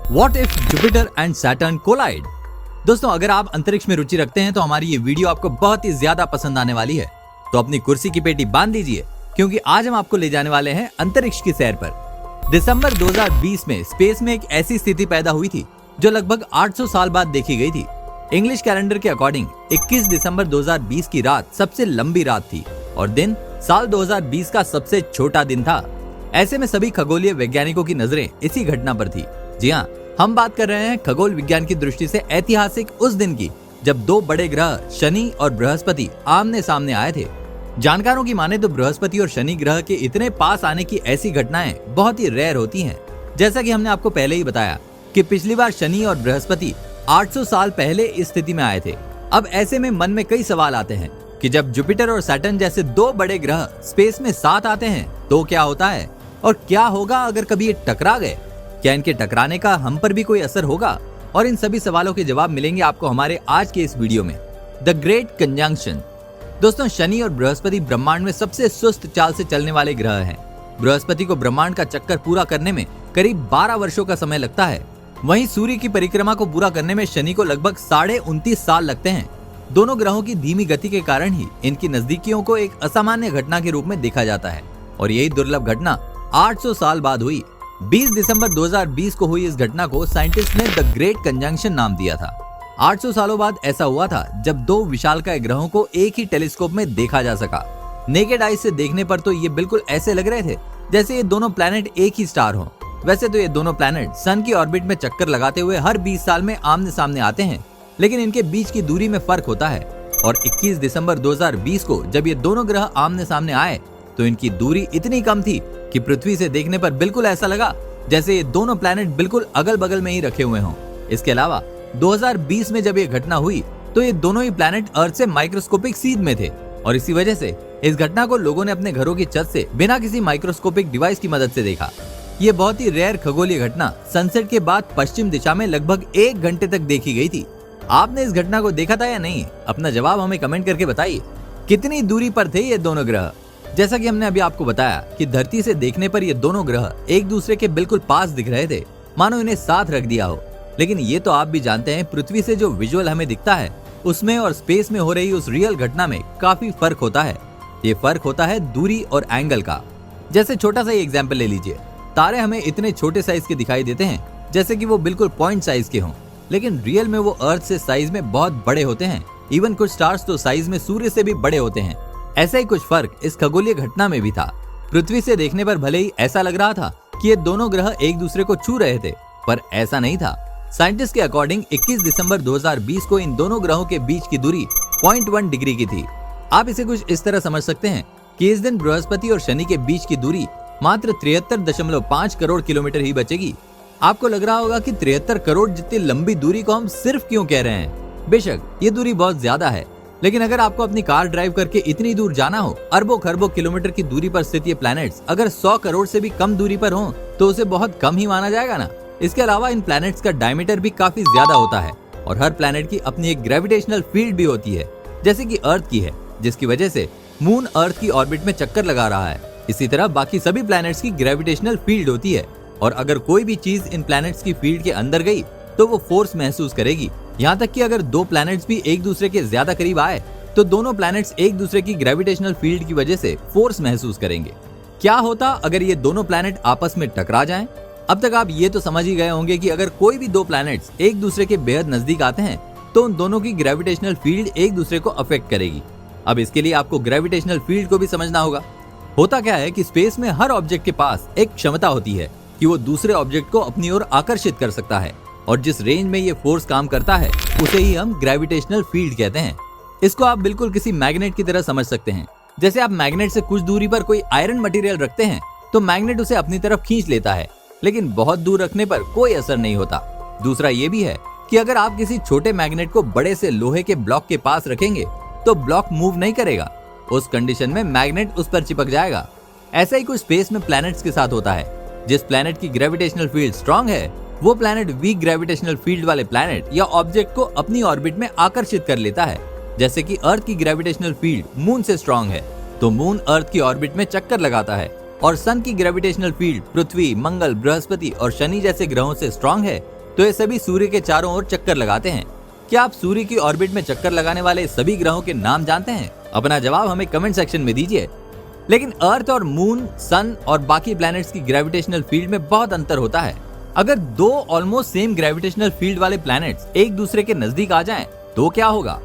What if Jupiter and Saturn collide. दोस्तों, अगर आप अंतरिक्ष में रुचि रखते हैं तो हमारी ये वीडियो आपको बहुत ही ज्यादा पसंद आने वाली है। तो अपनी कुर्सी की पेटी बांध लीजिए, क्योंकि आज हम आपको ले जाने वाले हैं अंतरिक्ष की सैर पर। दिसंबर 2020 में स्पेस में एक ऐसी स्थिति पैदा हुई थी जो लगभग 800 साल बाद देखी गई थी। इंग्लिश कैलेंडर के अकॉर्डिंग 21 दिसंबर 2020 की रात सबसे लंबी रात थी और दिन साल 2020 का सबसे छोटा दिन था। ऐसे में सभी खगोलीय वैज्ञानिकों की नजरें इसी घटना पर थी। जी हाँ, हम बात कर रहे हैं खगोल विज्ञान की दृष्टि से ऐतिहासिक उस दिन की, जब दो बड़े ग्रह शनि और बृहस्पति आमने सामने आए थे। जानकारों की माने तो बृहस्पति और शनि ग्रह के इतने पास आने की ऐसी घटनाएं बहुत ही रेयर होती हैं। जैसा कि हमने आपको पहले ही बताया कि पिछली बार शनि और बृहस्पति 800 साल पहले इस स्थिति में आए थे। अब ऐसे में मन में कई सवाल आते हैं कि जब जुपिटर और सैटर्न जैसे दो बड़े ग्रह स्पेस में साथ आते हैं तो क्या होता है, और क्या होगा अगर कभी ये टकरा गए? क्या इनके टकराने का हम पर भी कोई असर होगा? और इन सभी सवालों के जवाब मिलेंगे आपको हमारे आज के इस वीडियो में। The great conjunction. दोस्तों, शनि और बृहस्पति ब्रह्मांड में सबसे सुस्त चाल से चलने वाले ग्रह हैं। बृहस्पति को ब्रह्मांड का चक्कर पूरा करने में करीब 12 वर्षों का समय लगता है। वहीं सूर्य की परिक्रमा को पूरा करने में शनि को लगभग 29.5 साल लगते हैं। दोनों ग्रहों की धीमी गति के कारण ही इनकी नजदीकियों को एक असामान्य घटना के रूप में देखा जाता है, और यही दुर्लभ घटना 800 साल बाद हुई। 20 दिसंबर 2020 को हुई इस घटना को साइंटिस्ट ने द ग्रेट कंजंक्शन नाम दिया था। 800 सालों बाद ऐसा हुआ था जब दो विशालकाय ग्रहों को एक ही टेलीस्कोप में देखा जा सका। नेकेड आई से देखने पर तो ये बिल्कुल ऐसे लग रहे थे जैसे ये दोनों प्लैनेट एक ही स्टार हो। वैसे तो ये दोनों प्लैनेट सन की ऑर्बिट में चक्कर लगाते हुए हर 20 साल में आमने सामने आते हैं, लेकिन इनके बीच की दूरी में फर्क होता है। और 21 दिसंबर 2020 को जब ये दोनों ग्रह आमने सामने आए तो इनकी दूरी इतनी कम थी कि पृथ्वी से देखने पर बिल्कुल ऐसा लगा जैसे ये दोनों प्लैनेट बिल्कुल अगल बगल में ही रखे हुए हों। इसके अलावा 2020 में जब ये घटना हुई तो ये दोनों ही प्लैनेट अर्थ से माइक्रोस्कोपिक सीध में थे, और इसी वजह से इस घटना को लोगों ने अपने घरों की छत से बिना किसी माइक्रोस्कोपिक डिवाइस की मदद से देखा। ये बहुत ही रेयर खगोलीय घटना सनसेट के बाद पश्चिम दिशा में लगभग 1 घंटे तक देखी गई थी। आपने इस घटना को देखा था या नहीं? अपना जवाब हमें कमेंट करके बताइए। कितनी दूरी पर थे ये दोनों ग्रह? जैसा कि हमने अभी आपको बताया कि धरती से देखने पर ये दोनों ग्रह एक दूसरे के बिल्कुल पास दिख रहे थे, मानो इन्हें साथ रख दिया हो। लेकिन ये तो आप भी जानते हैं, पृथ्वी से जो विजुअल हमें दिखता है उसमें और स्पेस में हो रही उस रियल घटना में काफी फर्क होता है। ये फर्क होता है दूरी और एंगल का। जैसे छोटा सा एग्जाम्पल ले लीजिए। तारे हमें इतने छोटे साइज के दिखाई देते हैं जैसे कि वो बिल्कुल पॉइंट साइज के हों, लेकिन रियल में वो अर्थ से साइज में बहुत बड़े होते हैं। इवन कुछ स्टार्स तो साइज में सूर्य से भी बड़े होते हैं। ऐसा ही कुछ फर्क इस खगोलीय घटना में भी था। पृथ्वी से देखने पर भले ही ऐसा लग रहा था कि ये दोनों ग्रह एक दूसरे को छू रहे थे, पर ऐसा नहीं था। साइंटिस्ट के अकॉर्डिंग 21 दिसंबर 2020 को इन दोनों ग्रहों के बीच की दूरी 0.1 डिग्री की थी। आप इसे कुछ इस तरह समझ सकते हैं कि इस दिन बृहस्पति और शनि के बीच की दूरी मात्र 73.5 करोड़ किलोमीटर ही बचेगी। आपको लग रहा होगा कि 73 करोड़ जितनी लंबी दूरी को हम सिर्फ क्यों कह रहे हैं। बेशक ये दूरी बहुत ज्यादा है, लेकिन अगर आपको अपनी कार ड्राइव करके इतनी दूर जाना हो, अरबों खरबों किलोमीटर की दूरी पर स्थित ये प्लैनेट्स अगर 100 करोड़ से भी कम दूरी पर हों तो उसे बहुत कम ही माना जाएगा ना। इसके अलावा इन प्लैनेट्स का डायमीटर भी काफी ज्यादा होता है, और हर प्लैनेट की अपनी एक ग्रेविटेशनल फील्ड भी होती है, जैसे कि अर्थ की है, जिसकी वजह से मून अर्थ की ऑर्बिट में चक्कर लगा रहा है। इसी तरह बाकी सभी प्लैनेट्स की ग्रेविटेशनल फील्ड होती है, और अगर कोई भी चीज इन प्लैनेट्स की फील्ड के अंदर गई तो वो फोर्स महसूस करेगी। यहाँ तक कि अगर दो प्लैनेट्स भी एक दूसरे के ज्यादा करीब आए तो दोनों प्लैनेट्स एक दूसरे की ग्रेविटेशनल फील्ड की वजह से फोर्स महसूस करेंगे। क्या होता अगर ये दोनों प्लैनेट आपस में टकरा जाएं? अब तक आप ये तो समझ ही गए होंगे कि अगर कोई भी दो प्लैनेट्स एक दूसरे के बेहद नजदीक आते हैं तो उन दोनों की ग्रेविटेशनल फील्ड एक दूसरे को अफेक्ट करेगी। अब इसके लिए आपको ग्रेविटेशनल फील्ड को भी समझना होगा। होता क्या है कि स्पेस में हर ऑब्जेक्ट के पास एक क्षमता होती है कि वो दूसरे ऑब्जेक्ट को अपनी ओर आकर्षित कर सकता है, और जिस रेंज में ये फोर्स काम करता है उसे ही हम ग्रेविटेशनल फील्ड कहते हैं। इसको आप बिल्कुल किसी मैग्नेट की तरह समझ सकते हैं। जैसे आप मैग्नेट से कुछ दूरी पर कोई आयरन मटेरियल रखते हैं तो मैग्नेट उसे अपनी तरफ खींच लेता है, लेकिन बहुत दूर रखने पर कोई असर नहीं होता। दूसरा ये भी है कि अगर आप किसी छोटे मैग्नेट को बड़े से लोहे के ब्लॉक के पास रखेंगे तो ब्लॉक मूव नहीं करेगा। उस कंडीशन में मैग्नेट उस पर चिपक जाएगा। ऐसा ही कुछ स्पेस में प्लैनेट्स के साथ होता है। जिस प्लैनेट की ग्रेविटेशनल फील्ड स्ट्रांग है वो प्लैनेट वीक ग्रेविटेशनल फील्ड वाले प्लैनेट या ऑब्जेक्ट को अपनी ऑर्बिट में आकर्षित कर लेता है। जैसे कि अर्थ की ग्रेविटेशनल फील्ड मून से स्ट्रांग है तो मून अर्थ की ऑर्बिट में चक्कर लगाता है और सन की ग्रेविटेशनल फील्ड पृथ्वी, मंगल, बृहस्पति और शनि जैसे ग्रहों से स्ट्रांग है तो ये सभी सूर्य के चारों ओर चक्कर लगाते हैं। क्या आप सूर्य की ऑर्बिट में चक्कर लगाने वाले सभी ग्रहों के नाम जानते हैं? अपना जवाब हमें कमेंट सेक्शन में दीजिए। लेकिन अर्थ और मून, सन और बाकी प्लैनेट्स की ग्रेविटेशनल फील्ड में बहुत अंतर होता है। अगर दो ऑलमोस्ट सेम ग्रेविटेशनल फील्ड वाले प्लैनेट्स एक दूसरे के नजदीक आ जाएं, तो क्या होगा?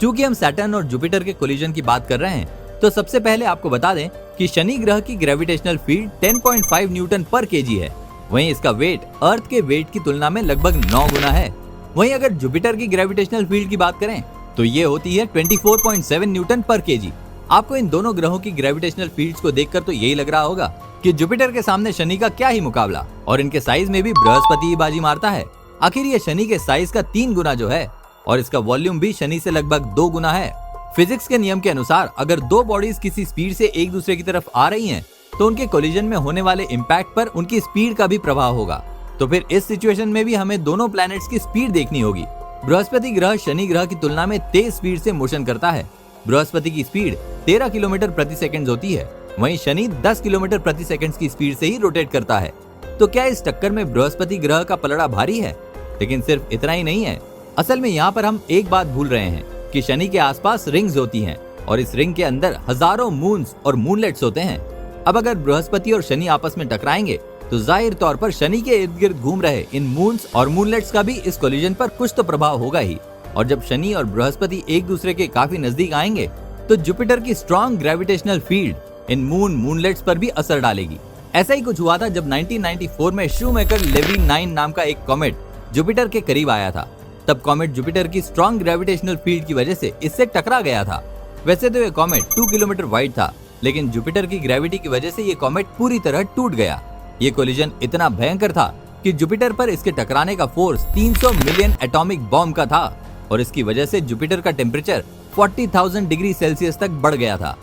चूंकि हम सैटर्न और जुपिटर के कोलिजन की बात कर रहे हैं, तो सबसे पहले आपको बता दें कि शनि ग्रह की ग्रेविटेशनल फील्ड 10.5 न्यूटन पर केजी है। वहीं इसका वेट अर्थ के वेट की तुलना में लगभग 9 गुना है। वहीं अगर जुपिटर की ग्रेविटेशनल फील्ड की बात करें तो ये होती है 24.7 न्यूटन पर केजी। आपको इन दोनों ग्रहों की ग्रेविटेशनल फील्ड्स को देखकर तो यही लग रहा होगा कि जुपिटर के सामने शनि का क्या ही मुकाबला, और इनके साइज में भी बृहस्पति ही बाजी मारता है। आखिर ये शनि के साइज का 3 गुना जो है, और इसका वॉल्यूम भी शनि से लगभग 2 गुना है। फिजिक्स के नियम के अनुसार अगर दो बॉडीज किसी स्पीड से एक दूसरे की तरफ आ रही हैं, तो उनके कोलिजन में होने वाले इम्पैक्ट पर उनकी स्पीड का भी प्रभाव होगा। तो फिर इस सिचुएशन में भी हमें दोनों प्लैनेट्स की स्पीड देखनी होगी। बृहस्पति ग्रह शनि ग्रह की तुलना में तेज स्पीड से मोशन करता है। बृहस्पति की स्पीड 13 किलोमीटर प्रति सेकंड होती है, वहीं शनि 10 किलोमीटर प्रति सेकंड की स्पीड से ही रोटेट करता है। तो क्या इस टक्कर में बृहस्पति ग्रह का पलड़ा भारी है? लेकिन सिर्फ इतना ही नहीं है। असल में यहाँ पर हम एक बात भूल रहे हैं कि शनि के आसपास रिंग्स होती हैं, और इस रिंग के अंदर हजारों मून्स और मूनलेट्स होते हैं। अब अगर बृहस्पति और शनि आपस में टकराएंगे, तो जाहिर तौर पर शनि के इर्द गिर्द घूम रहे इन मून्स और मूनलेट्स का भी इस कोलिजन पर कुछ तो प्रभाव होगा ही। और जब शनि और बृहस्पति एक दूसरे के काफी नजदीक आएंगे, तो जुपिटर की स्ट्रॉन्ग ग्रेविटेशनल फील्ड इन मूनलेट्स पर भी असर डालेगी। ऐसा ही कुछ हुआ था जब 1994 में शूमेकर-लेवी 9 नाम का एक कॉमेट जुपिटर के करीब आया था। तब कॉमेट जुपिटर की स्ट्रॉन्ग ग्रेविटेशनल फील्ड की वजह से इससे टकरा गया था। वैसे तो ये कॉमेट 2 किलोमीटर वाइड था, लेकिन जुपिटर की ग्रेविटी की वजह से ये कॉमेट पूरी तरह टूट गया। ये कोलिजन इतना भयंकर था कि जुपिटर पर इसके टकराने का फोर्स 300 मिलियन एटॉमिक बॉम्ब का था, और इसकी वजह से जुपिटर का टेम्परेचर 40,000 डिग्री सेल्सियस तक बढ़ गया था।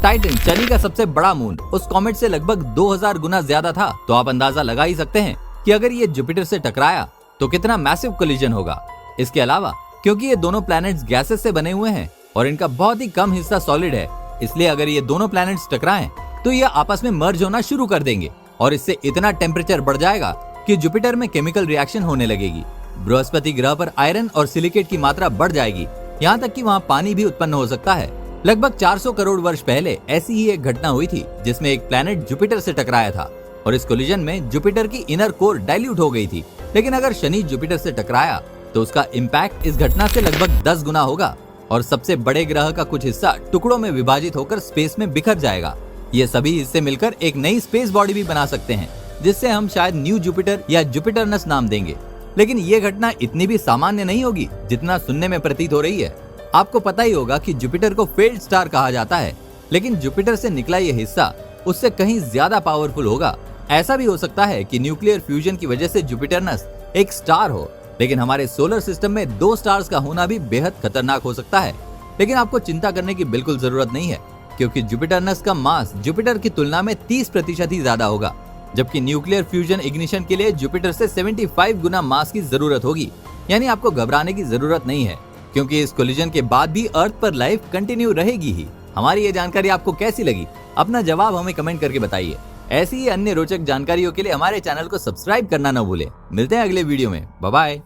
टाइटन, शनि का सबसे बड़ा मून, उस कॉमेट से लगभग 2000 गुना ज्यादा था। तो आप अंदाजा लगा ही सकते हैं कि अगर ये जुपिटर से टकराया तो कितना मैसिव कोलिजन होगा। इसके अलावा क्योंकि ये दोनों प्लैनेट्स गैसेस से बने हुए हैं और इनका बहुत ही कम हिस्सा सॉलिड है, इसलिए अगर ये दोनों प्लैनेट्स टकराएं तो ये आपस में मर्ज होना शुरू कर देंगे, और इससे इतना टेम्परेचर बढ़ जाएगा कि जुपिटर में केमिकल रिएक्शन होने लगेगी। बृहस्पति ग्रह पर आयरन और सिलिकेट की मात्रा बढ़ जाएगी, यहाँ तक कि वहाँ पानी भी उत्पन्न हो सकता है। लगभग 400 करोड़ वर्ष पहले ऐसी ही एक घटना हुई थी जिसमें एक प्लैनेट जुपिटर से टकराया था, और इस कोलिजन में जुपिटर की इनर कोर डाइल्यूट हो गई थी। लेकिन अगर शनि जुपिटर से टकराया तो उसका इम्पैक्ट इस घटना से लगभग 10 गुना होगा, और सबसे बड़े ग्रह का कुछ हिस्सा टुकड़ों में विभाजित होकर स्पेस में बिखर जाएगा। ये सभी हिस्से मिलकर एक नई स्पेस बॉडी भी बना सकते हैं, जिससे हम शायद न्यू जुपिटर या जुपिटरनस नाम देंगे। लेकिन ये घटना इतनी भी सामान्य नहीं होगी जितना सुनने में प्रतीत हो रही है। आपको पता ही होगा कि जुपिटर को फेल्ड स्टार कहा जाता है, लेकिन जुपिटर से निकला ये हिस्सा उससे कहीं ज्यादा पावरफुल होगा। ऐसा भी हो सकता है कि न्यूक्लियर फ्यूजन की वजह से जुपिटरनस एक स्टार हो, लेकिन हमारे सोलर सिस्टम में 2 स्टार्स का होना भी बेहद खतरनाक हो सकता है। लेकिन आपको चिंता करने की बिल्कुल जरूरत नहीं है, क्योंकि जुपिटरनस का मास जुपिटर की तुलना में 30% ही ज्यादा होगा, जबकि न्यूक्लियर फ्यूजन इग्निशन के लिए जुपिटर से 75 गुना मास की जरूरत होगी। यानी आपको घबराने की जरूरत नहीं है, क्योंकि इस कोलिजन के बाद भी अर्थ पर लाइफ कंटिन्यू रहेगी ही। हमारी ये जानकारी आपको कैसी लगी? अपना जवाब हमें कमेंट करके बताइए। ऐसी ही अन्य रोचक जानकारियों के लिए हमारे चैनल को सब्सक्राइब करना न भूलें। मिलते हैं अगले वीडियो में। Bye bye.